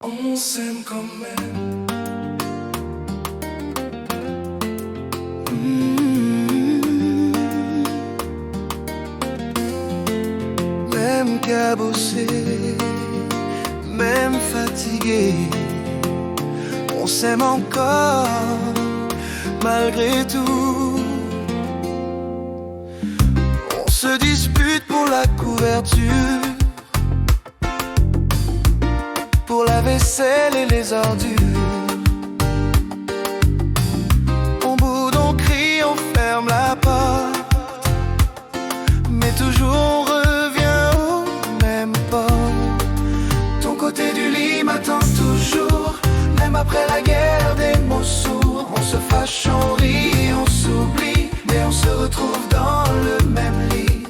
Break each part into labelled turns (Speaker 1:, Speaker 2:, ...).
Speaker 1: On s'aime quand même. Même cabossé, même fatigué, on s'aime encore malgré tout. On se dispute pour la couverture, pour la vaisselle et les ordures. On boude, on crie, on ferme la porte, mais toujours on revient au même port. Ton côté du lit m'attend toujours, même après la guerre des mots sourds. On se fâche, on rit, on s'oublie, mais on se retrouve dans le même lit.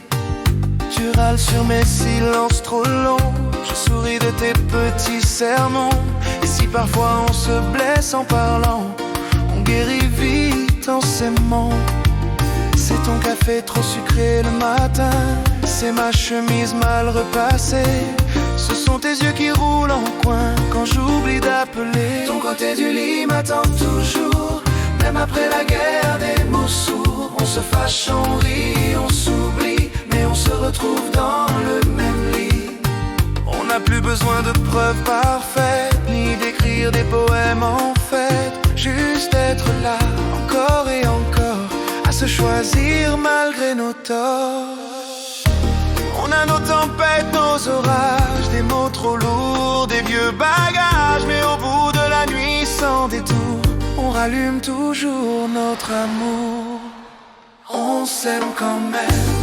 Speaker 1: Tu râles sur mes silences trop longs, je souris de tes petits sermons. Et si parfois on se blesse en parlant, on guérit vite en s'aimant. C'est ton café trop sucré le matin, c'est ma chemise mal repassée, ce sont tes yeux qui roulent en coin quand j'oublie d'appeler. Ton côté du lit m'attend toujours, même après la guerre des mots sourds. On se fâche, on rit, on s'oublie, mais on se retrouve dans le même lit. On n'a plus besoin de preuves parfaites, ni d'écrire des poèmes en fait, juste être là, encore et encore, à se choisir malgré nos torts. On a nos tempêtes, nos orages, des mots trop lourds, des vieux bagages, mais au bout de la nuit sans détour, on rallume toujours notre amour. On s'aime quand même,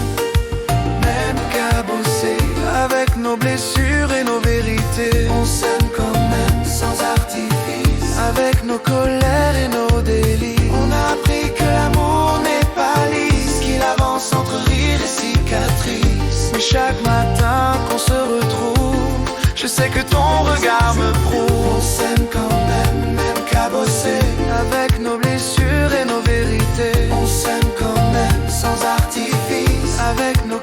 Speaker 1: même cabossé, avec nos blessures et nos vérités. On s'aime quand même, sans artifice, avec nos colères et nos délits. On a appris que l'amour n'est pas lisse, qu'il avance entre rire et cicatrices. Mais chaque matin qu'on se retrouve, je sais que ton regard me prouve. On s'aime quand même, même cabossé, avec nos blessures et nos vérités. On s'aime quand même, sans artifice, avec nos